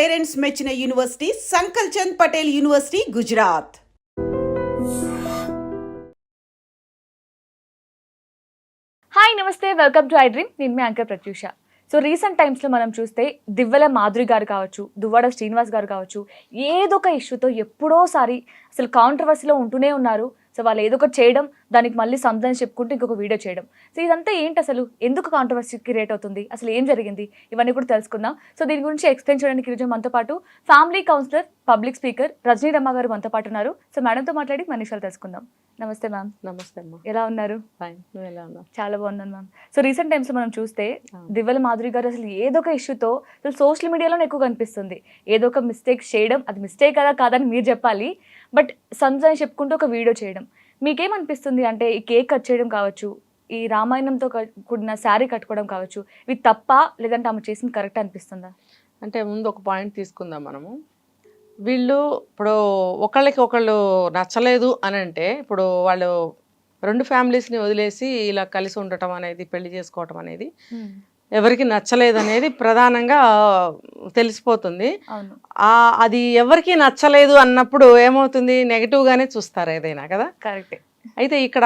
Parents మెచ్చిన university Sankalchand Patel university Gujarat. Hi namaste, welcome to iDream. నేను మీ యాంకర్ ప్రత్యూష. సో రీసెంట్ టైమ్స్లో మనం చూస్తే దివ్వెల మాధురి గారు కావచ్చు, దువ్వాడ శ్రీనివాస్ గారు కావచ్చు, ఏదో ఒక ఇష్యూతో ఎప్పుడోసారి అసలు కాంట్రవర్సీలో ఉంటూనే ఉన్నారు. సో వాళ్ళు ఏదో ఒకటి చేయడం, దానికి మళ్ళీ సంబంధం చెప్పుకుంటూ ఇంకొక వీడియో చేయడం. సో ఇదంతా ఏంటి, అసలు ఎందుకు కాంట్రవర్సీకి రేట్ అవుతుంది, అసలు ఏం జరిగింది, ఇవన్నీ కూడా తెలుసుకుందాం. సో దీని గురించి ఎక్స్ప్లెయిన్ చేయడానికి ఈరోజు మనతో పాటు family counsellor, public speaker Rajani Ramma గారు మనతో పాటు ఉన్నారు. సో మేడంతో మాట్లాడి మన విషయాలు తెలుసుకుందాం. నమస్తే మ్యామ్. నమస్తే అమ్మా. ఎలా ఉన్నారు? ఫైన్, నువ్వు ఎలా ఉన్నావు? చాలా బాగున్నాను మ్యామ్. సో రీసెంట్ టైమ్స్లో మనం చూస్తే దివ్వెల మాధురి గారు అసలు ఏదో ఒక ఇష్యూతో అసలు సోషల్ మీడియాలోనే ఎక్కువ కనిపిస్తుంది. ఏదో ఒక మిస్టేక్ చేయడం, అది మిస్టేక్ కదా కాదని మీరు చెప్పాలి, బట్ సంజయ్ చెప్పుకుంటూ ఒక వీడియో చేయడం. మీకేమనిపిస్తుంది అంటే ఈ కేక్ కట్ చేయడం కావచ్చు, ఈ రామాయణంతో కూడిన శారీ కట్టుకోవడం కావచ్చు, ఇవి తప్ప లేదంటే ఆమె చేసింది కరెక్ట్ అనిపిస్తుందా? అంటే ముందు ఒక పాయింట్ తీసుకుందాం మనము. వీళ్ళు ఇప్పుడు ఒకళ్ళకి ఒకళ్ళు నచ్చలేదు అని అంటే, ఇప్పుడు వాళ్ళు రెండు ఫ్యామిలీస్ని వదిలేసి ఇలా కలిసి ఉండటం అనేది, పెళ్లి చేసుకోవటం అనేది ఎవరికి నచ్చలేదు అనేది ప్రధానంగా తెలిసిపోతుంది. అది ఎవరికి నచ్చలేదు అన్నప్పుడు ఏమవుతుంది, నెగిటివ్గానే చూస్తారు ఏదైనా కదా. కరెక్టే. అయితే ఇక్కడ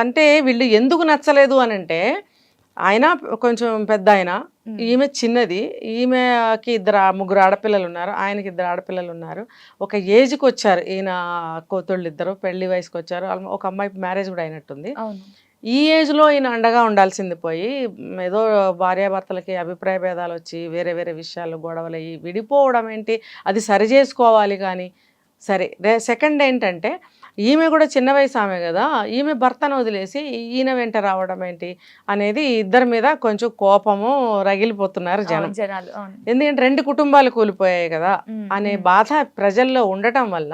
అంటే వీళ్ళు ఎందుకు నచ్చలేదు అని అంటే, ఆయన కొంచెం పెద్ద ఆయన, ఈమె చిన్నది, ఈమెకి ముగ్గురు ఆడపిల్లలు ఉన్నారు, ఆయనకి 2 ఆడపిల్లలు ఉన్నారు. ఒక ఏజ్కి వచ్చారు, ఈయన కూతుళ్ళు ఇద్దరు పెళ్లి వయసుకి వచ్చారు. ఒక అమ్మాయి మ్యారేజ్ కూడా అయినట్టుంది. ఈ ఏజ్లో ఈయన అండగా ఉండాల్సింది పోయి ఏదో భార్యాభర్తలకి అభిప్రాయ భేదాలు వచ్చి వేరే వేరే విషయాలు గొడవలు అయ్యి విడిపోవడం ఏంటి, అది సరి చేసుకోవాలి. కానీ సరే, సెకండ్ ఏంటంటే ఈమె కూడా చిన్న వయసు ఆమె కదా, ఈమె భర్తను వదిలేసి ఈయన వెంట రావడం ఏంటి అనేది ఇద్దరి మీద కొంచెం కోపము రగిలిపోతున్నారు జనాలు. ఎందుకంటే 2 కుటుంబాలు కూలిపోయాయి కదా అనే బాధ ప్రజల్లో ఉండటం వల్ల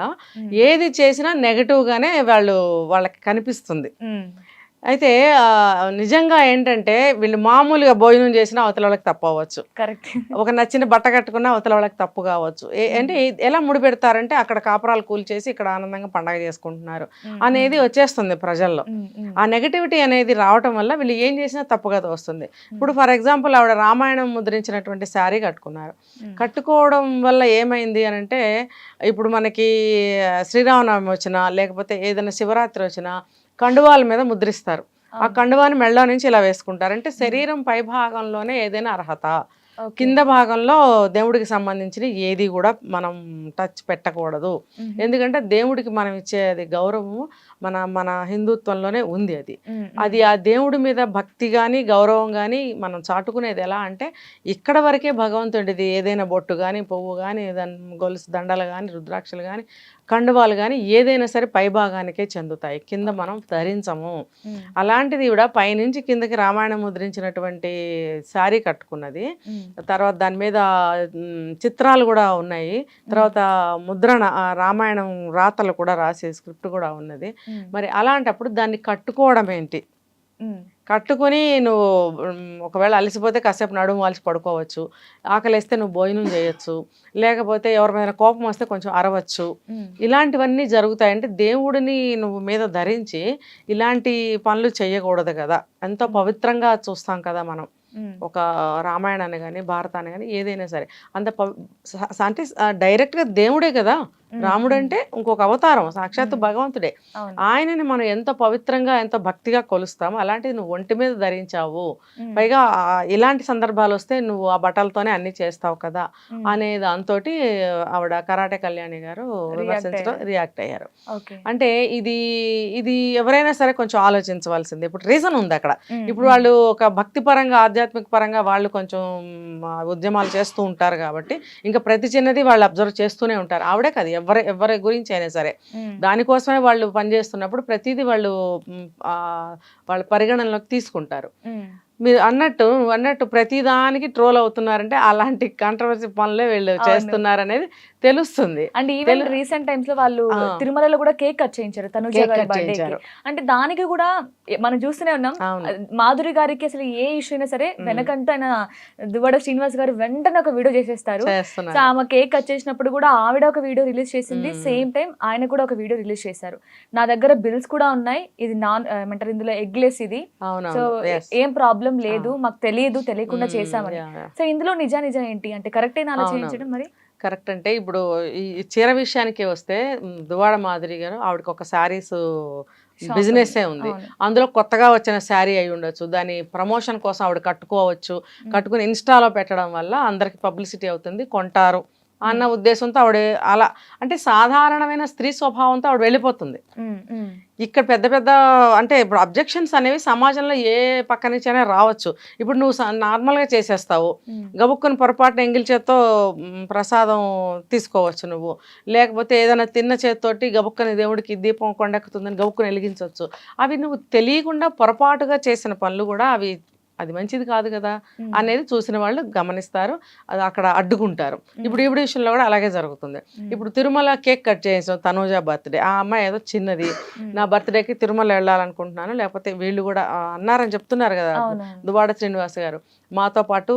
ఏది చేసినా నెగటివ్గానే వాళ్ళకి కనిపిస్తుంది. అయితే నిజంగా ఏంటంటే వీళ్ళు మామూలుగా భోజనం చేసినా అవతల వాళ్ళకి తప్పు అవ్వచ్చు, కరెక్ట్. ఒక నచ్చిన బట్ట కట్టుకున్నా అవతల వాళ్ళకి తప్పు కావచ్చు. అంటే ఎలా ముడిపెడతారంటే అక్కడ కాపురాలు కూల్చేసి ఇక్కడ ఆనందంగా పండగ చేసుకుంటున్నారు అనేది వచ్చేస్తుంది ప్రజల్లో. ఆ నెగటివిటీ అనేది రావటం వల్ల వీళ్ళు ఏం చేసినా తప్పుగా వస్తుంది. ఇప్పుడు ఫర్ ఎగ్జాంపుల్ ఆవిడ రామాయణం ముద్రించినటువంటి శారీ కట్టుకున్నారు. కట్టుకోవడం వల్ల ఏమైంది అని అంటే, ఇప్పుడు మనకి శ్రీరామనవమి వచ్చినా లేకపోతే ఏదైనా శివరాత్రి వచ్చినా కండువాల మీద ముద్రిస్తారు. ఆ కండువాని మెళ్ళ నుంచి ఇలా వేసుకుంటారు. అంటే శరీరం పై భాగంలోనే ఏదైనా అర్హత, కింద భాగంలో దేవుడికి సంబంధించిన ఏది కూడా మనం టచ్ పెట్టకూడదు. ఎందుకంటే దేవుడికి మనం ఇచ్చేది గౌరవము మన హిందుత్వంలోనే ఉంది. అది ఆ దేవుడి మీద భక్తి కానీ గౌరవం కానీ మనం చాటుకునేది ఎలా అంటే, ఇక్కడ వరకే భగవంతుడిది ఏదైనా బొట్టు కానీ పువ్వు కానీ గొలుసు దండలు కానీ రుద్రాక్షలు కానీ కండువాలు కానీ ఏదైనా సరే పై భాగానికే చెందుతాయి, కింద మనం ధరించము. అలాంటిది కూడా పైనుంచి కిందకి రామాయణం ముద్రించినటువంటి శారీ కట్టుకున్నది. తర్వాత దాని మీద చిత్రాలు కూడా ఉన్నాయి, తర్వాత ముద్రణ రామాయణం రాతలు కూడా రాసే స్క్రిప్ట్ కూడా ఉన్నది. మరి అలాంటప్పుడు దాన్ని కట్టుకోవడం ఏంటి, కట్టుకొని నువ్వు ఒకవేళ అలసిపోతే కాసేపు నడుము వాల్చి పడుకోవచ్చు, ఆకలిస్తే నువ్వు భోజనం చేయొచ్చు, లేకపోతే ఎవరి మీద కోపం వస్తే కొంచెం అరవచ్చు. ఇలాంటివన్నీ జరుగుతాయంటే దేవుడిని నువ్వు మీద ధరించి ఇలాంటి పనులు చేయకూడదు కదా. ఎంతో పవిత్రంగా చూస్తాం కదా మనం ఒక రామాయణాన్ని కానీ భారతాన్ని కానీ ఏదైనా సరే. అంటే డైరెక్ట్గా దేవుడే కదా రాముడు అంటే, ఇంకొక అవతారం, సాక్షాత్తు భగవంతుడే. ఆయనని మనం ఎంతో పవిత్రంగా ఎంతో భక్తిగా కొలుస్తాము. అలాంటిది నువ్వు ఒంటి మీద ధరించావు, పైగా ఇలాంటి సందర్భాలు వస్తే నువ్వు ఆ బట్టలతోనే అన్ని చేస్తావు కదా అనే దాంతో ఆవిడ కరాటే కళ్యాణి గారు రియాక్ట్ అయ్యారు. అంటే ఇది ఎవరైనా సరే కొంచెం ఆలోచించవలసింది. ఇప్పుడు రీజన్ ఉంది అక్కడ. ఇప్పుడు వాళ్ళు ఒక భక్తి పరంగా ఆధ్యాత్మిక పరంగా వాళ్ళు కొంచెం ఉద్యమాలు చేస్తూ ఉంటారు కాబట్టి ఇంకా ప్రతి చిన్నది వాళ్ళు అబ్జర్వ్ చేస్తూనే ఉంటారు. ఆవిడే కాదు, ఎవరి గురించి అయినా సరే దానికోసమే వాళ్ళు పనిచేస్తున్నప్పుడు ప్రతిదీ వాళ్ళు పరిగణనలోకి తీసుకుంటారు. మీరు అన్నట్టు ప్రతిదానికి ట్రోల్ అవుతున్నారంటే అలాంటి కాంట్రవర్సీ పనులే వీళ్ళు చేస్తున్నారు అనేది తెలుస్తుంది. అండ్ ఈవెన్ రీసెంట్ టైమ్స్ లో వాళ్ళు తిరుమలలో కూడా కేక్ కట్ చేయించారు తనుజ గారి బర్త్డేకి. అంటే దానికి కూడా మనం చూస్తూనే ఉన్నాం, మాధురి గారికి అసలు ఏ ఇష్యూ అయినా సరే వెనకంటూ ఆయన దువ్వాడ శ్రీనివాస్ గారు వెంటనే ఒక వీడియో చేసేస్తారు. సో ఆమె కేక్ కట్ చేసినప్పుడు కూడా ఆవిడ ఒక వీడియో రిలీజ్ చేసింది, సేమ్ టైం ఆయన కూడా ఒక వీడియో రిలీజ్ చేశారు. నా దగ్గర బిల్స్ కూడా ఉన్నాయి, ఇది ఏమంటారు ఇందులో ఎగ్లెస్ ఇది, సో ఏం ప్రాబ్లం ప్రాబ్లం లేదు, మాకు తెలియకుండా చేసామని. సో ఇందులో నిజం ఏంటి అంటే కరెక్టేనా అలా చేయించడం? మరి కరెక్ట్ అంటే ఇప్పుడు ఈ చీర విషయానికి వస్తే దువ్వాడ మాధురి గారు ఆవిడకి ఒక శారీస్ బిజినెస్సే ఉంది. అందులో కొత్తగా వచ్చిన శారీ అయి ఉండొచ్చు, దాని ప్రమోషన్ కోసం ఆవిడ కట్టుకోవచ్చు, కట్టుకుని ఇన్స్టాలో పెట్టడం వల్ల అందరికి పబ్లిసిటీ అవుతుంది, కొంటారు అన్న ఉద్దేశంతో ఆవిడ అలా అంటే సాధారణమైన స్త్రీ స్వభావంతో ఆవిడ వెళ్ళిపోతుంది. ఇక్కడ పెద్ద పెద్ద అంటే ఇప్పుడు అబ్జెక్షన్స్ అనేవి సమాజంలో ఏ పక్క నుంచైనా రావచ్చు. ఇప్పుడు నువ్వు నార్మల్గా చేసేస్తావు, గబుక్కుని పొరపాటున ఎంగిల్ చేత్తో ప్రసాదం తీసుకోవచ్చు నువ్వు, లేకపోతే ఏదైనా తిన్న చేత్తోటి గబుక్కని దేవుడికి దీపం కొండెక్కుతుందని గబుక్కుని వెలిగించవచ్చు. అవి నువ్వు తెలియకుండా పొరపాటుగా చేసిన పనులు కూడా అది మంచిది కాదు కదా అనేది చూసిన వాళ్ళు గమనిస్తారు, అది అక్కడ అడ్డుకుంటారు. ఇప్పుడు ఈవిడ విషయంలో కూడా అలాగే జరుగుతుంది. ఇప్పుడు తిరుమల కేక్ కట్ చేసాం, తనూజ బర్త్డే, ఆ అమ్మాయి ఏదో చిన్నది, నా బర్త్డేకి తిరుమల వెళ్ళాలనుకుంటున్నాను, లేకపోతే వీళ్ళు కూడా అన్నారని చెప్తున్నారు కదా దువ్వాడ శ్రీనివాస్ గారు, మాతో పాటు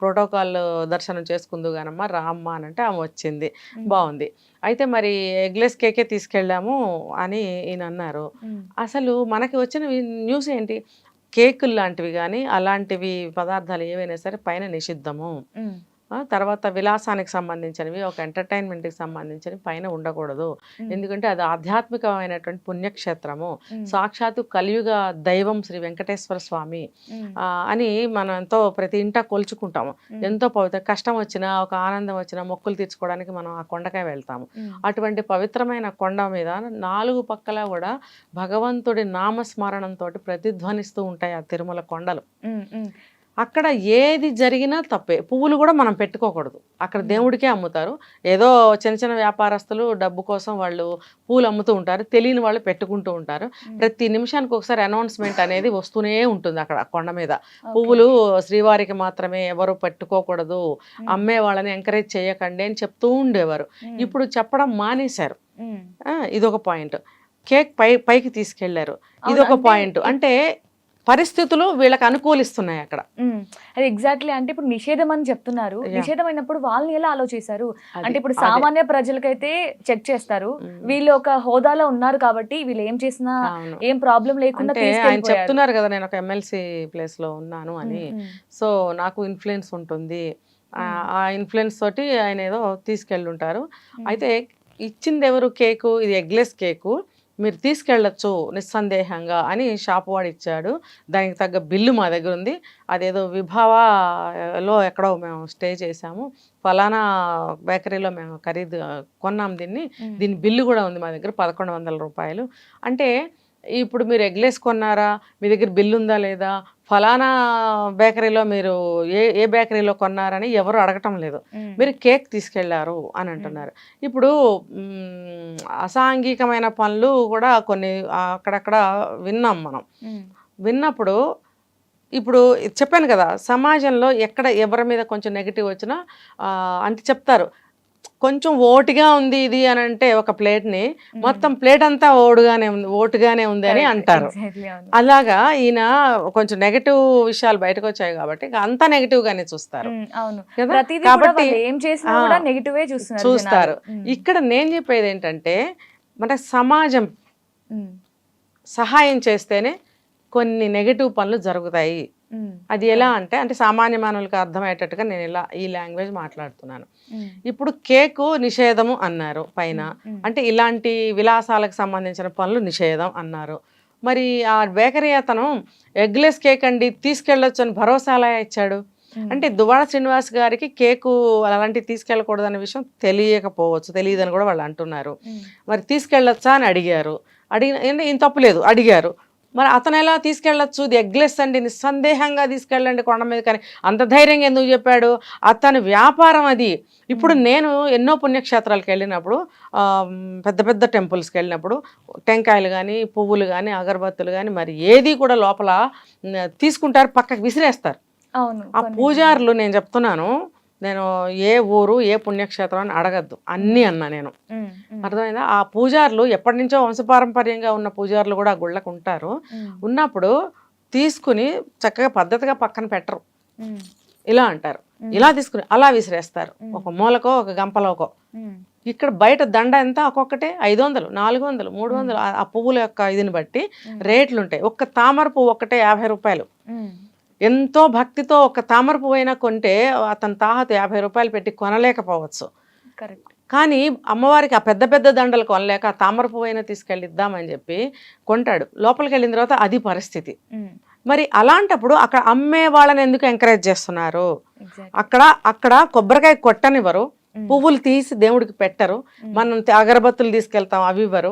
ప్రోటోకాల్ దర్శనం చేసుకుందు గానమ్మా రామ్మా అని అంటే ఆమె వచ్చింది, బాగుంది. అయితే మరి ఎగ్లెస్ కేకే తీసుకెళ్ళాము అని ఈయన అన్నారు. అసలు మనకి వచ్చిన న్యూస్ ఏంటి, కేకులు లాంటివి కానీ అలాంటివి పదార్థాలు ఏవైనా సరే పైన నిషిద్ధము, తర్వాత విలాసానికి సంబంధించినవి, ఒక ఎంటర్టైన్మెంట్కి సంబంధించినవి పైన ఉండకూడదు, ఎందుకంటే అది ఆధ్యాత్మికమైనటువంటి పుణ్యక్షేత్రము, సాక్షాత్తు కలియుగ దైవం శ్రీ వెంకటేశ్వర స్వామి అని మనం ఎంతో ప్రతి ఇంటా కొలుచుకుంటాము, ఎంతో పవిత్ర, కష్టం వచ్చినా ఒక ఆనందం వచ్చినా మొక్కులు తీర్చుకోవడానికి మనం ఆ కొండకే వెళ్తాము. అటువంటి పవిత్రమైన కొండ మీద 4 పక్కల కూడా భగవంతుడి నామస్మరణంతో ప్రతిధ్వనిస్తూ ఉంటాయి ఆ తిరుమల కొండలు. అక్కడ ఏది జరిగినా తప్పే. పువ్వులు కూడా మనం పెట్టుకోకూడదు, అక్కడ దేవుడికే అమ్ముతారు. ఏదో చిన్న చిన్న వ్యాపారస్తులు డబ్బు కోసం వాళ్ళు పూలు అమ్ముతూ ఉంటారు, తెలియని వాళ్ళు పెట్టుకుంటూ ఉంటారు. ప్రతి నిమిషానికి ఒకసారి అనౌన్స్మెంట్ అనేది వస్తూనే ఉంటుంది అక్కడ కొండ మీద. పువ్వులు శ్రీవారికి మాత్రమే, ఎవరు పెట్టుకోకూడదు, అమ్మే వాళ్ళని ఎంకరేజ్ చేయకండి అని చెప్తూ ఉండేవారు. ఇప్పుడు చెప్పడం మానేశారు. ఇదొక పాయింట్. కేక్ పైకి తీసుకెళ్లారు, ఇదొక పాయింట్. అంటే పరిస్థితులు వీళ్ళకి అనుకూలిస్తున్నాయి అక్కడ. అది ఎగ్జాక్ట్లీ. అంటే ఇప్పుడు నిషేధం అని చెప్తున్నారు, నిషేధం అయినప్పుడు వాళ్ళని ఎలా అలో చేశారు అంటే ఇప్పుడు సామాన్య ప్రజలకైతే చెక్ చేస్తారు, వీళ్ళు ఒక హోదాలో ఉన్నారు కాబట్టి వీళ్ళు ఏం చేసినా ఏం ప్రాబ్లం లేకుండా ఆయన చెప్తున్నారు కదా, నేను ఒక ఎమ్మెల్సీ ప్లేస్ లో ఉన్నాను అని, సో నాకు ఇన్ఫ్లుయెన్స్ ఉంటుంది, ఆ ఇన్ఫ్లుయెన్స్ తోటి ఆయన ఏదో తీసుకెళ్ళుంటారు. అయితే ఇచ్చింది ఎవరు కేకు, ఇది ఎగ్లెస్ కేకు, మీరు తీసుకెళ్ళచ్చు నిస్సందేహంగా అని షాప్ వాడు ఇచ్చాడు. దానికి తగ్గ బిల్లు మా దగ్గర ఉంది. అదేదో విభావాలో ఎక్కడో మేము స్టే చేసాము, ఫలానా బేకరీలో మేము కొన్నాం దీని బిల్లు కూడా ఉంది మా దగ్గర, 1100 రూపాయలు. అంటే ఇప్పుడు మీరు ఎగ్లెస్ కొన్నారా, మీ దగ్గర బిల్లు ఉందా లేదా, ఫలానా బేకరీలో మీరు ఏ బేకరీలో కొన్నారని ఎవరు అడగటం లేదు, మీరు కేక్ తీసుకెళ్లారు అని అంటున్నారు. ఇప్పుడు అసాంఘికమైన పనులు కూడా కొన్ని అక్కడక్కడ విన్నాం మనం. విన్నప్పుడు ఇప్పుడు చెప్పాను కదా, సమాజంలో ఎక్కడ ఎవరి మీద కొంచెం నెగిటివ్ వచ్చినా అంటే చెప్తారు, కొంచెం ఓటుగా ఉంది ఇది అని అంటే ఒక ప్లేట్ని మొత్తం ప్లేట్ అంతా ఓటుగానే ఉంది అని అంటారు. అలాగా ఈయన కొంచెం నెగటివ్ విషయాలు బయటకు వచ్చాయి కాబట్టి అంతా నెగటివ్ గానే చూస్తారు కాబట్టి చూస్తారు. ఇక్కడ నేను చెప్పేది ఏంటంటే, మన సమాజం సహాయం చేస్తేనే కొన్ని నెగటివ్ పనులు జరుగుతాయి. అది ఎలా అంటే సామాన్య మానవులకు అర్థమయ్యేటట్టుగా నేను ఇలా ఈ లాంగ్వేజ్ మాట్లాడుతున్నాను. ఇప్పుడు కేకు నిషేధము అన్నారు పైన, అంటే ఇలాంటి విలాసాలకు సంబంధించిన పనులు నిషేధం అన్నారు. మరి ఆ బేకరీ అతను ఎగ్లెస్ కేక్ అండి తీసుకెళ్ళొచ్చు అని భరోసా ఎలా ఇచ్చాడు? అంటే దువ్వాడ శ్రీనివాస్ గారికి కేకు అలాంటివి తీసుకెళ్ళకూడదు అనే విషయం తెలియకపోవచ్చు, తెలియదని కూడా వాళ్ళు అంటున్నారు. మరి తీసుకెళ్ళొచ్చా అని అడిగారు, అంటే ఏం తప్పులేదు అడిగారు. మరి అతను ఎలా తీసుకెళ్ళచ్చు, ఇది ఎగ్లెస్ అండి నిస్సందేహంగా తీసుకెళ్ళండి కొండ మీద, కానీ అంత ధైర్యంగా ఎందుకు చెప్పాడు? అతని వ్యాపారం అది. ఇప్పుడు నేను ఎన్నో పుణ్యక్షేత్రాలకు వెళ్ళినప్పుడు, పెద్ద పెద్ద టెంపుల్స్కి వెళ్ళినప్పుడు టెంకాయలు కానీ పువ్వులు కానీ అగరబత్తులు కానీ మరి ఏది కూడా లోపల తీసుకుంటారు, పక్కకు విసిరేస్తారు. ఆ పూజారులు, నేను చెప్తున్నాను, నేను ఏ ఊరు ఏ పుణ్యక్షేత్రం అని అడగద్దు, అన్నీ అన్నా నేను, అర్థమైందా? ఆ పూజారులు ఎప్పటి నుంచో వంశపారంపర్యంగా ఉన్న పూజారులు కూడా ఆ గుళ్ళకు ఉంటారు. ఉన్నప్పుడు తీసుకుని చక్కగా పద్ధతిగా పక్కన పెట్టరు, ఇలా అంటారు, ఇలా తీసుకుని అలా విసిరేస్తారు, ఒక మూలకో ఒక గంపలోకో. ఇక్కడ బయట దండ ఎంత, ఒక్కొక్కటే 500, 400, 300, ఆ పువ్వుల యొక్క ఇదిని బట్టి రేట్లు ఉంటాయి. ఒక్క తామర పువ్వు ఒక్కటే 50 రూపాయలు. ఎంతో భక్తితో ఒక తామర పువ్వు అయినా కొంటే అతని తాహతు 50 రూపాయలు పెట్టి కొనలేకపోవచ్చు. కరెక్ట్. కానీ అమ్మవారికి ఆ పెద్ద పెద్ద దండలు కొనలేక ఆ తామర పువ్వు అయినా తీసుకెళ్ళి ఇద్దామని చెప్పి కొంటాడు. లోపలికి వెళ్ళిన తర్వాత అది పరిస్థితి. మరి అలాంటప్పుడు అక్కడ అమ్మే వాళ్ళని ఎందుకు ఎంకరేజ్ చేస్తున్నారు? అక్కడ కొబ్బరికాయ కొట్టనివ్వరు, పువ్వులు తీసి దేవుడికి పెట్టరు, మనం అగరబత్తులు తీసుకెళ్తాం అవి ఇవ్వరు,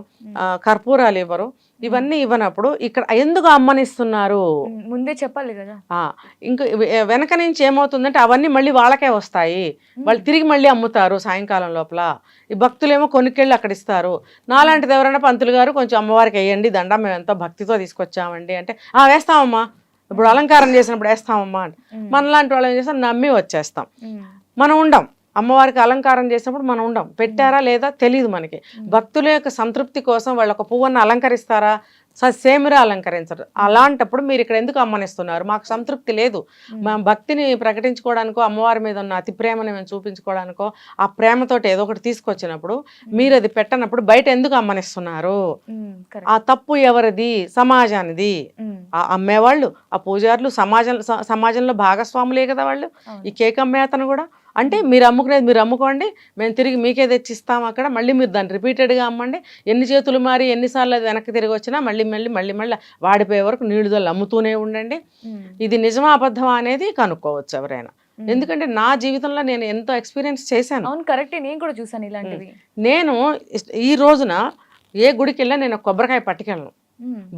కర్పూరాలు ఇవ్వరు, ఇవన్నీ ఇవ్వనప్పుడు ఇక్కడ ఎందుకు అమ్మనిస్తున్నారు? ముందే చెప్పాలి కదా. ఇంకా వెనక నుంచి ఏమవుతుందంటే అవన్నీ మళ్ళీ వాళ్ళకే వస్తాయి, వాళ్ళు తిరిగి మళ్ళీ అమ్ముతారు సాయంకాలం లోపల. ఈ భక్తులేమో కొనుక్కెళ్ళి అక్కడ ఇస్తారు. నాలాంటిది ఎవరైనా పంతులు గారు కొంచెం అమ్మవారికి వేయండి దండం, మేము ఎంతో భక్తితో తీసుకొచ్చామండి అంటే వేస్తామమ్మా, ఇప్పుడు అలంకారం చేసినప్పుడు వేస్తామమ్మా అంటే మనలాంటి వాళ్ళు ఏం చేస్తాం, నమ్మి వచ్చేస్తాం. మనం ఉండం అమ్మవారికి అలంకారం చేసినప్పుడు, మనం ఉండం. పెట్టారా లేదా తెలియదు మనకి. భక్తుల యొక్క సంతృప్తి కోసం వాళ్ళు ఒక పువ్వును అలంకరిస్తారా? సేమిరా అలంకరించరు. అలాంటప్పుడు మీరు ఇక్కడ ఎందుకు అమ్మనిస్తున్నారు? మాకు సంతృప్తి లేదు, మా భక్తిని ప్రకటించుకోవడానికో అమ్మవారి మీద ఉన్న అతి ప్రేమని మేము చూపించుకోవడానికో ఆ ప్రేమతోటి ఏదో ఒకటి తీసుకొచ్చినప్పుడు మీరు అది పెట్టనప్పుడు బయట ఎందుకు అమ్మనిస్తున్నారు? ఆ తప్పు ఎవరిది? సమాజానిది. ఆ అమ్మేవాళ్ళు, ఆ పూజారులు సమాజంలో భాగస్వాములే కదా వాళ్ళు. ఈ కేక్ అమ్మే అతను కూడా అంటే మీరు అమ్ముకునేది మీరు అమ్ముకోండి, మేము తిరిగి మీకే తెచ్చిస్తాం అక్కడ, మళ్ళీ మీరు దాన్ని రిపీటెడ్గా అమ్మండి, ఎన్ని చేతులు మారి ఎన్నిసార్లు అది వెనక్కి తిరిగి వచ్చినా మళ్ళీ వాడిపోయే వరకు నీళ్ళు దొల్లు అమ్ముతూనే ఉండండి. ఇది నిజమా అబద్ధమా అనేది కనుక్కోవచ్చు ఎవరైనా. ఎందుకంటే నా జీవితంలో నేను ఎంతో ఎక్స్పీరియన్స్ చేశాను. అవును, కరెక్ట్. నేను కూడా చూసాను ఇలాంటివి. నేను ఈ రోజున ఏ గుడికి వెళ్ళా నేను కొబ్బరికాయ పట్టుకెళ్ళను.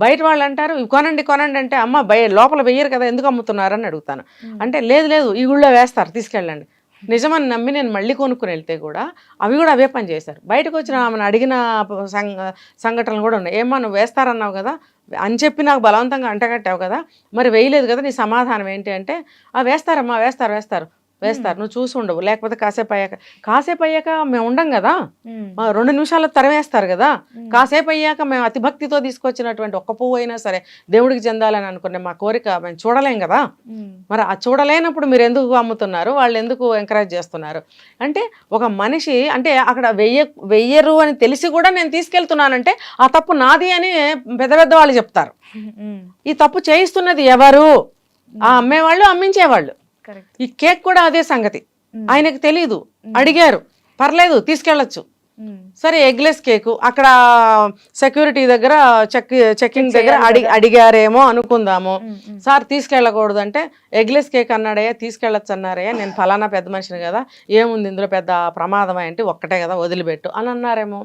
బయట వాళ్ళు అంటారు కొనండి కొనండి అంటే, అమ్మ లోపల వెయ్యరు కదా, ఎందుకు అమ్ముతున్నారని అడుగుతాను. అంటే లేదు ఈ గుళ్ళో వేస్తారు, తీసుకెళ్ళండి. నిజమని నమ్మి నేను మళ్ళీ కొనుక్కుని వెళ్తే కూడా అవి కూడా అవే పని చేశారు. బయటకు వచ్చిన ఆమెను అడిగిన సంఘటనలు కూడా ఉన్నాయి. ఏమో నువ్వు వేస్తారన్నావు కదా అని చెప్పి నాకు బలవంతంగా అంటగట్టావు కదా, మరి వేయలేదు కదా, నీ సమాధానం ఏంటి అంటే, వేస్తారమ్మా వేస్తారు నువ్వు చూసి ఉండవు, లేకపోతే కాసేపు అయ్యాక మేము ఉండం కదా, 2 నిమిషాల్లో తరివేస్తారు కదా, కాసేపు అయ్యాక మేము అతి భక్తితో తీసుకొచ్చినటువంటి ఒక్క పువ్వు అయినా సరే దేవుడికి చెందాలని అనుకునే మా కోరిక మేము చూడలేం కదా. మరి ఆ చూడలేనప్పుడు మీరు ఎందుకు అమ్ముతున్నారు? వాళ్ళు ఎందుకు ఎంకరేజ్ చేస్తున్నారు? అంటే ఒక మనిషి అంటే అక్కడ వెయ్యరు అని తెలిసి కూడా నేను తీసుకెళ్తున్నానంటే ఆ తప్పు నాది అని పెద్ద వాళ్ళు చెప్తారు. ఈ తప్పు చేయిస్తున్నది ఎవరు? ఆ అమ్మేవాళ్ళు, అమ్మించేవాళ్ళు. ఈ కేక్ కూడా అదే సంగతి. ఆయనకు తెలీదు, అడిగారు, పర్లేదు తీసుకెళ్ళచ్చు. సరే ఎగ్లెస్ కేకు అక్కడ సెక్యూరిటీ దగ్గర చెక్కింగ్ దగ్గర అడిగారేమో అనుకుందాము. సార్ తీసుకెళ్ళకూడదు అంటే, ఎగ్లెస్ కేక్ అన్నాడయ్యా, తీసుకెళ్ళచ్చు అన్నారయ్యా, నేను ఫలానా పెద్ద మనిషిని కదా, ఏముంది ఇందులో పెద్ద ప్రమాదం అంటే, ఒక్కటే కదా వదిలిపెట్టు అని అన్నారేమో.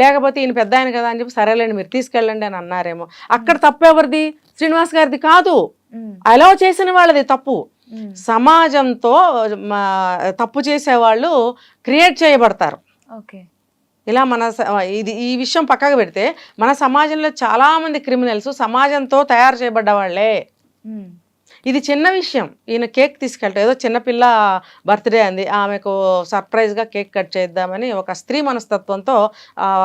లేకపోతే ఈయన పెద్ద ఆయన కదా అని చెప్పి సరేలేండి మీరు తీసుకెళ్ళండి అని అన్నారేమో. అక్కడ తప్పు ఎవరిది? శ్రీనివాస్ గారిది కాదు, అలౌ చేసిన వాళ్ళది తప్పు. సమాజంతో తప్పు చేసేవాళ్ళు క్రియేట్ చేయబడతారు. ఇలా ఈ విషయం పక్కకు పెడితే మన సమాజంలో చాలా మంది క్రిమినల్స్ సమాజంతో తయారు చేయబడ్డ వాళ్ళే. ఇది చిన్న విషయం. ఈయన కేక్ తీసుకెళ్తాడు, ఏదో చిన్నపిల్ల బర్త్డే అంది, ఆమెకు సర్ప్రైజ్గా కేక్ కట్ చేద్దామని ఒక స్త్రీ మనస్తత్వంతో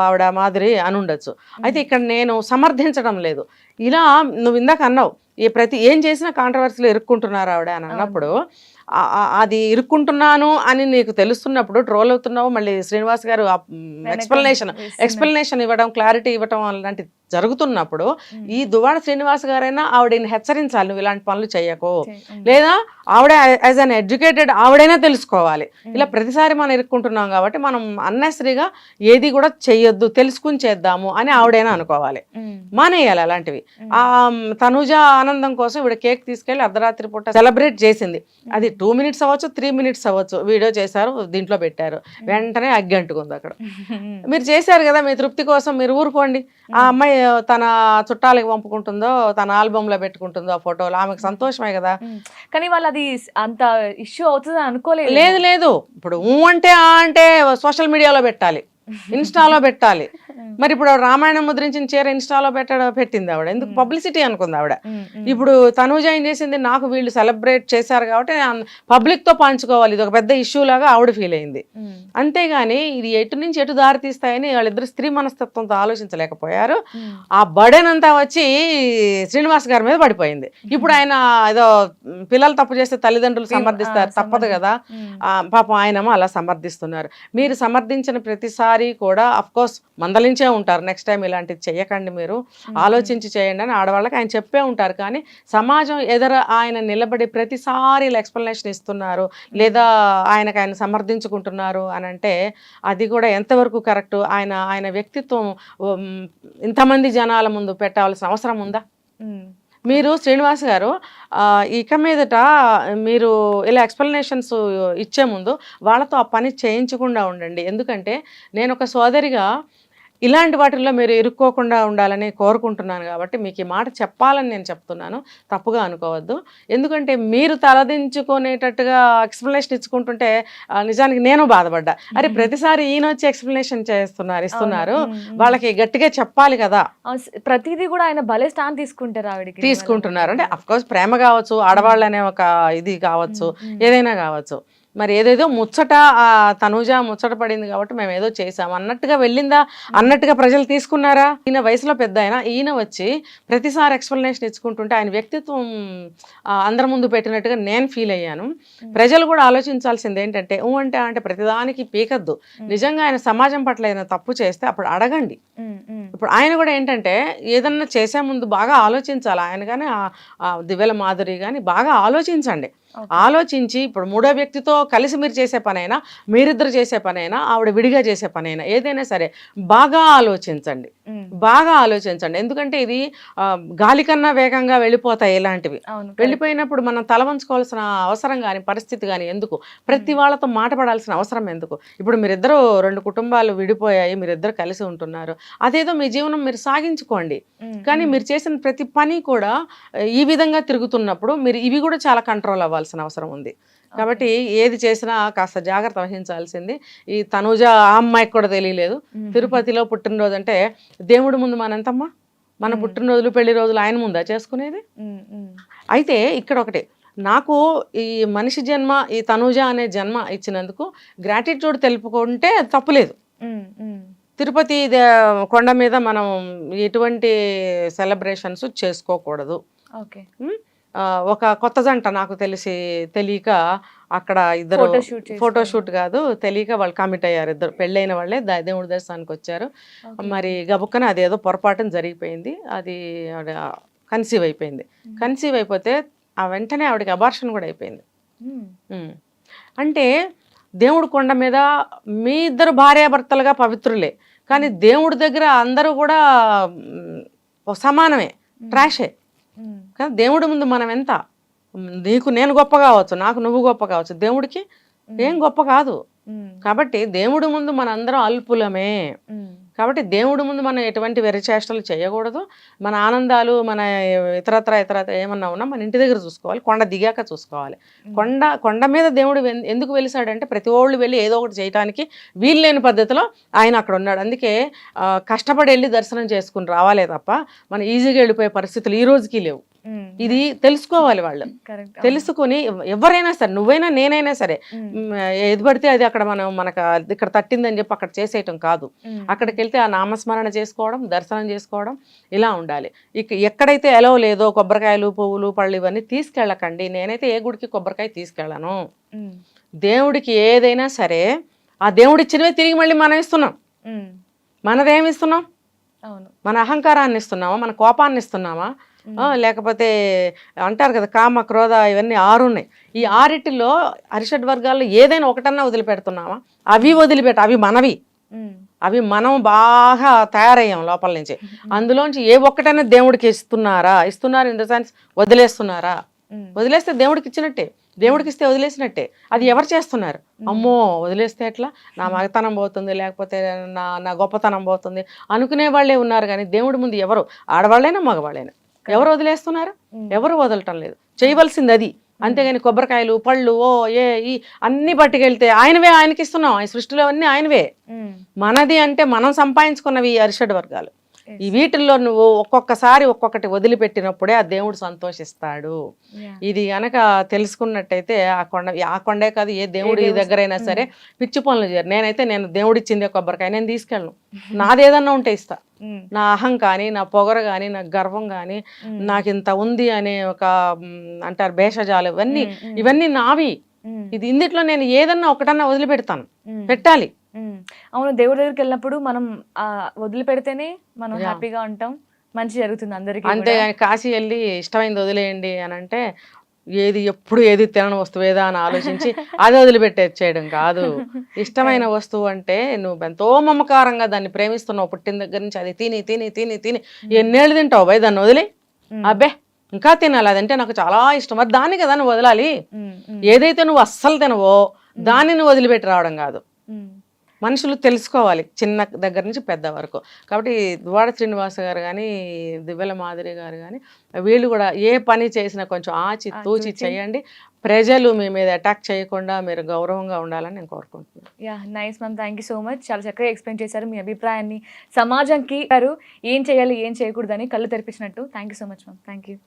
ఆవిడ మాదిరి అనుండొచ్చు. అయితే ఇక్కడ నేను సమర్థించడం లేదు. ఇలా నువ్వు ఇందాక అన్నావు ఏం చేసినా కాంట్రవర్సీలో ఇరుక్కుంటున్నారు ఆవిడ అని అన్నప్పుడు, అది ఇరుక్కుంటున్నాను అని నీకు తెలుస్తున్నప్పుడు ట్రోల్ అవుతున్నావు. మళ్ళీ శ్రీనివాస్ గారు ఎక్స్ప్లెనేషన్ ఇవ్వడం, క్లారిటీ ఇవ్వడం అలాంటి జరుగుతున్నప్పుడు ఈ దువ్వాడ శ్రీనివాస్ గారైనా ఆవిడని హెచ్చరించాలి, నువ్వు ఇలాంటి పనులు చేయకు. లేదా ఆవిడ యాజ్ అన్ ఎడ్యుకేటెడ్ ఆవిడైనా తెలుసుకోవాలి. ఇలా ప్రతిసారి మనం ఇరుక్కుంటున్నాం కాబట్టి మనం అన్నెసరీగా ఏది కూడా చెయ్యొద్దు, తెలుసుకుని చేద్దాము అని ఆవిడైనా అనుకోవాలి, మానేయాలి అలాంటివి. తనుజ ఆనందం కోసం ఇవిడ కేక్ తీసుకెళ్లి అర్ధరాత్రి పూట సెలబ్రేట్ చేసింది. అది 2 minutes అవ్వచ్చు, 3 minutes అవ్వచ్చు, వీడియో చేశారు, దీంట్లో పెట్టారు, వెంటనే అగ్గి అంటుకుంది అక్కడ. మీరు చేశారు కదా, మీ తృప్తి కోసం మీరు ఊరుకోండి. ఆ అమ్మాయి తన చుట్టాలకి పంపుకుంటుందో, తన ఆల్బమ్ లో పెట్టుకుంటుందో ఆ ఫోటోలు, ఆమెకు సంతోషమే కదా. కానీ వాళ్ళు అది అంత ఇష్యూ అవుతుంది అనుకోలేదు. లేదు ఇప్పుడు అంటే సోషల్ మీడియాలో పెట్టాలి, ఇన్స్టాలో పెట్టాలి. మరి ఇప్పుడు రామాయణం ముద్రించిన చీర ఇన్స్టాలో పెట్టింది ఆవిడ, ఎందుకు? పబ్లిసిటీ అనుకుంది ఆవిడ. ఇప్పుడు తనూజ ఏం చేసింది, నాకు వీళ్ళు సెలబ్రేట్ చేశారు కాబట్టి పబ్లిక్ తో పంచుకోవాలి, ఇది ఒక పెద్ద ఇష్యూ లాగా ఆవిడ ఫీల్ అయింది. అంతేగాని ఇది ఎటు నుంచి ఎటు దారి తీస్తాయని వాళ్ళిద్దరు స్త్రీ మనస్తత్వంతో ఆలోచించలేకపోయారు. ఆ బర్డెన్ అంతా వచ్చి శ్రీనివాస్ గారి మీద పడిపోయింది. ఇప్పుడు ఆయన ఏదో పిల్లలు తప్పు చేస్తే తల్లిదండ్రులు సమర్థిస్తారు, తప్పదు కదా. పాపం ఆయనేమో అలా సమర్థిస్తున్నారు. మీరు సమర్థించిన ప్రతిసారి కూడా అఫ్ కోర్స్ మందలి హెచ్చరించే ఉంటారు, నెక్స్ట్ టైం ఇలాంటిది చెయ్యకండి, మీరు ఆలోచించి చేయండి అని ఆడవాళ్ళకి ఆయన చెప్పే ఉంటారు. కానీ సమాజం ఎదుర ఆయన నిలబడి ప్రతిసారి ఇలా ఎక్స్ప్లెనేషన్ ఇస్తున్నారు, లేదా ఆయన సమర్థించుకుంటున్నారు అని అంటే అది కూడా ఎంతవరకు కరెక్ట్? ఆయన ఆయన వ్యక్తిత్వం ఇంతమంది జనాల ముందు పెట్టాల్సిన అవసరం ఉందా? మీరు శ్రీనివాస్ గారు ఇక మీదట మీరు ఇలా ఎక్స్ప్లెనేషన్స్ ఇచ్చే ముందు వాళ్ళతో ఆ పని చేయించకుండా ఉండండి. ఎందుకంటే నేను ఒక సోదరిగా ఇలాంటి వాటిల్లో మీరు ఇరుక్కోకుండా ఉండాలని కోరుకుంటున్నాను. కాబట్టి మీకు ఈ మాట చెప్పాలని నేను చెప్తున్నాను, తప్పుగా అనుకోవద్దు. ఎందుకంటే మీరు తలదించుకునేటట్టుగా ఎక్స్ప్లెనేషన్ ఇచ్చుకుంటుంటే నిజానికి నేను బాధపడ్డా. అరే ప్రతిసారి ఈయన వచ్చి ఎక్స్ప్లెనేషన్ ఇస్తున్నారు, వాళ్ళకి గట్టిగా చెప్పాలి కదా. ప్రతిదీ కూడా ఆయన భలే స్టాండ్ తీసుకుంటున్నారు. అంటే అఫ్కోర్స్ ప్రేమ కావచ్చు, ఆడవాళ్ళనే ఒక ఇది కావచ్చు, ఏదైనా కావచ్చు. మరి ఏదేదో ముచ్చట తనూజ ముచ్చట పడింది కాబట్టి మేము ఏదో చేసాం అన్నట్టుగా వెళ్ళిందా అన్నట్టుగా ప్రజలు తీసుకున్నారా? ఈయన వయసులో పెద్ద ఈయన వచ్చి ప్రతిసారి ఎక్స్ప్లెనేషన్ ఇచ్చుకుంటుంటే ఆయన వ్యక్తిత్వం అందరి ముందు పెట్టినట్టుగా నేను ఫీల్ అయ్యాను. ప్రజలు కూడా ఆలోచించాల్సింది ఏంటంటే అంటే ప్రతిదానికి పీకద్దు. నిజంగా ఆయన సమాజం పట్ల ఏదైనా తప్పు చేస్తే అప్పుడు అడగండి. ఇప్పుడు ఆయన కూడా ఏంటంటే ఏదన్నా చేసే ముందు బాగా ఆలోచించాలి. ఆయన కానీ దివ్యల మాధురి కానీ బాగా ఆలోచించండి. ఆలోచించి ఇప్పుడు మూడో వ్యక్తితో కలిసి మీరు చేసే పనైనా, మీరిద్దరు చేసే పనైనా, ఆవిడ విడిగా చేసే పనైనా, ఏదైనా సరే బాగా ఆలోచించండి. ఎందుకంటే ఇది గాలి కన్నా వేగంగా వెళ్ళిపోతాయి ఇలాంటివి. వెళ్ళిపోయినప్పుడు మనం తల వంచుకోవాల్సిన అవసరం కానీ పరిస్థితి కానీ ఎందుకు? ప్రతి వాళ్ళతో మాట పడాల్సిన అవసరం ఎందుకు? ఇప్పుడు మీరిద్దరు 2 కుటుంబాలు విడిపోయాయి, మీరిద్దరు కలిసి ఉంటున్నారు, అదేదో మీ జీవనం మీరు సాగించుకోండి. కానీ మీరు చేసిన ప్రతి పని కూడా ఈ విధంగా తిరుగుతున్నప్పుడు మీరు ఇవి కూడా చాలా కంట్రోల్ అవ్వాల్సిన అవసరం ఉంది. కాబట్టి ఏది చేసినా కాస్త జాగ్రత్త వహించాల్సింది. ఈ తనూజ ఆ అమ్మాయికి కూడా తెలియలేదు. తిరుపతిలో పుట్టినరోజు అంటే దేవుడి ముందు మనంతమ్మా, మన పుట్టినరోజులు పెళ్లి రోజులు ఆయన ముందా చేసుకునేది? అయితే ఇక్కడ ఒకటి, నాకు ఈ మనిషి జన్మ, ఈ తనూజ అనే జన్మ ఇచ్చినందుకు గ్రాటిట్యూడ్ తెలుపుకుంటే తప్పులేదు. తిరుపతి కొండ మీద మనం ఎటువంటి సెలబ్రేషన్స్ చేసుకోకూడదు. ఒక కొత్త జంట నాకు తెలియక అక్కడ ఇద్దరు ఫోటోషూట్ కాదు తెలియక వాళ్ళు కమిట్ అయ్యారు. ఇద్దరు పెళ్ళైన వాళ్ళే దేవుడి దర్శనానికి వచ్చారు. మరి గబుక్కన అదేదో పొరపాటున జరిగిపోయింది. అది కన్సీవ్ అయిపోయింది. కన్సీవ్ అయిపోతే వెంటనే ఆవిడకి అబార్షన్ కూడా అయిపోయింది. అంటే దేవుడి కొండ మీద మీ ఇద్దరు భార్యాభర్తలుగా పవిత్రులే, కానీ దేవుడి దగ్గర అందరూ కూడా సమానమే, ట్రాషే. కానీ దేవుడి ముందు మనం ఎంత, నీకు నేను గొప్ప కావచ్చు, నాకు నువ్వు గొప్ప కావచ్చు, దేవుడికి ఏం గొప్ప కాదు. కాబట్టి దేవుడి ముందు మనందరం అల్పులమే. కాబట్టి దేవుడి ముందు మనం ఎటువంటి వెరిచేష్టలు చేయకూడదు. మన ఆనందాలు, మన ఇతరత్ర ఏమన్నా ఉన్నా మన ఇంటి దగ్గర చూసుకోవాలి, కొండ దిగాక చూసుకోవాలి. కొండ మీద దేవుడు ఎందుకు వెలిసాడంటే ప్రతి ఒళ్ళు వెళ్ళి ఏదో ఒకటి చేయడానికి వీలు లేని పద్ధతిలో ఆయన అక్కడ ఉన్నాడు. అందుకే కష్టపడి వెళ్ళి దర్శనం చేసుకుని రావాలే తప్ప మన ఈజీగా వెళ్ళిపోయే పరిస్థితులు ఈ రోజుకి లేవు. ఇది తెలుసుకోవాలి వాళ్ళు. తెలుసుకుని ఎవరైనా సరే, నువ్వైనా నేనైనా సరే, ఏది పడితే అది అక్కడ మనకు ఇక్కడ తట్టిందని చెప్పి అక్కడ చేసేయటం కాదు. అక్కడికి వెళ్తే ఆ నామస్మరణ చేసుకోవడం, దర్శనం చేసుకోవడం ఇలా ఉండాలి. ఎక్కడైతే ఎలవ లేదో కొబ్బరికాయలు, పువ్వులు, పళ్ళు ఇవన్నీ తీసుకెళ్ళకండి. నేనైతే ఏ గుడికి కొబ్బరికాయ తీసుకెళ్ళను. దేవుడికి ఏదైనా సరే ఆ దేవుడు ఇచ్చినవే తిరిగి మళ్ళీ మనం ఇస్తున్నాం. మనదేమి ఇస్తున్నాం? మన అహంకారాన్ని ఇస్తున్నామా, మన కోపాన్ని ఇస్తున్నామా, లేకపోతే అంటారు కదా కామ, క్రోధ, ఇవన్నీ 6 ఉన్నాయి. ఈ 6 అరిషడ్ వర్గాల్లో ఏదైనా ఒకటన్నా వదిలిపెడుతున్నామా? అవి అవి మనవి, అవి మనం బాగా తయారయ్యాం లోపల నుంచి. అందులోంచి ఏ ఒక్కటైనా దేవుడికి ఇస్తున్నారు ఇన్ ద సెన్స్ వదిలేస్తున్నారా? వదిలేస్తే దేవుడికి ఇచ్చినట్టే, దేవుడికి ఇస్తే వదిలేసినట్టే. అది ఎవరు చేస్తున్నారు? అమ్మో వదిలేస్తే ఎట్లా, నా మగతనం పోతుంది, లేకపోతే నా గొప్పతనం పోతుంది అనుకునే వాళ్ళే ఉన్నారు. కానీ దేవుడి ముందు ఎవరు, ఆడవాళ్ళైనా మగవాళ్ళైనా, ఎవరు వదిలేస్తున్నారు? ఎవరు వదలటం లేదు. చేయవలసింది అది. అంతేగాని కొబ్బరికాయలు, పళ్ళు, ఈ అన్ని పట్టుకెళ్తే ఆయనకి ఇస్తున్నాం. ఈ సృష్టిలో అన్నీ ఆయనవే. మనది అంటే మనం సంపాదించుకున్నవి అరిషడ్ వర్గాలు. ఈ వీటిల్లో నువ్వు ఒక్కొక్కసారి ఒక్కొక్కటి వదిలిపెట్టినప్పుడే ఆ దేవుడు సంతోషిస్తాడు. ఇది గనక తెలుసుకున్నట్టయితే ఆ కొండే కాదు, ఏ దేవుడి దగ్గరైనా సరే పిచ్చి పనులు చేయరు. నేను దేవుడిచ్చిందే కొబ్బరికాయ నేను తీసుకెళ్ళను. నాదేదన్నా ఉంటే ఇస్తా. నా అహం కానీ, నా పొగరు కానీ, నా గర్వం కానీ, నాకు ఇంత ఉంది అనే ఒక అంటారు భేషజాలు, ఇవన్నీ నావి. ఇందులో నేను ఏదన్నా ఒకటన్నా వదిలిపెడతాను, పెట్టాలి. అవును, దేవుడి దగ్గరికి వెళ్ళినప్పుడు మనం వదిలిపెడితేనే మనం హ్యాపీగా ఉంటాం, మంచి జరుగుతుంది అందరికీ. అంతేగాని కాశీ వెళ్ళి ఇష్టమైంది వదిలేయండి అని అంటే ఎప్పుడు ఏది తినని వస్తువు ఏదా అని ఆలోచించి అది వదిలిపెట్టేసేయడం కాదు. ఇష్టమైన వస్తువు అంటే నువ్వు ఎంతో మమకారంగా దాన్ని ప్రేమిస్తున్నావు, పుట్టిన దగ్గర నుంచి అది తిని తిని తిని తిని ఎన్నేళ్ళు తింటావు భయ్, దాన్ని వదిలి అబ్బే ఇంకా తినాలి అదంటే నాకు చాలా ఇష్టం, మరి దాన్ని కదా నువ్వు వదలాలి. ఏదైతే నువ్వు అస్సలు తినవో దాన్ని నువ్వు వదిలిపెట్టి రావడం కాదు. మనుషులు తెలుసుకోవాలి చిన్న దగ్గర నుంచి పెద్ద వరకు. కాబట్టి దువ్వాడ శ్రీనివాస్ గారు కానీ దివ్యల మాధురి గారు కానీ వీళ్ళు కూడా ఏ పని చేసినా కొంచెం ఆచి తూచి చేయండి. ప్రజలు మీ మీద అటాక్ చేయకుండా మీరు గౌరవంగా ఉండాలని నేను కోరుకుంటున్నాను. Yeah, nice ma'am, thank you so much. చాలా చక్కగా ఎక్స్ప్లెయిన్ చేశారు మీ అభిప్రాయాన్ని, సమాజంకి ఏం చేయాలి ఏం చేయకూడదని కళ్ళు తెరిపించినట్టు. Thank you so much ma'am, thank you.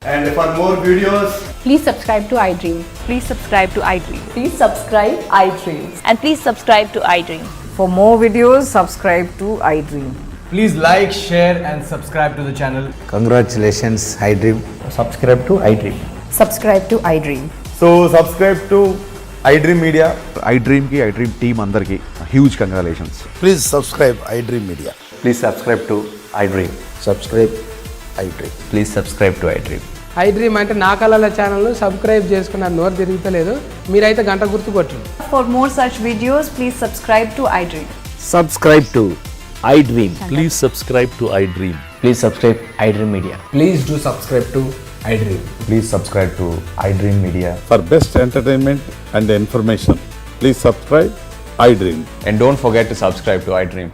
And for more videos, Please subscribe to iDream. Please subscribe to iDream. Please subscribe iDream. And please subscribe to iDream. For more videos, subscribe to iDream. please like, share and subscribe to the channel. Congratulations, iDream. Subscribe to iDream. Subscribe to iDream. So subscribe to iDream Media. iDream ki iDream team andarki huge congratulations. Please subscribe iDream Media. Please subscribe to iDream. Subscribe iDream. Please subscribe to iDream. iDream అంటే నా కళల ఛానల్ను subscribe చేసుకున్న నోరు తిరుగుతలేదు, మీరైతే గంట గుర్తు కొట్టండి. For more such videos, please subscribe to iDream. Subscribe to iDream. Please subscribe to iDream. Please subscribe iDream Media. Please do subscribe to iDream. Please subscribe to iDream Media. For best entertainment and information, please subscribe iDream. And don't forget to subscribe to iDream.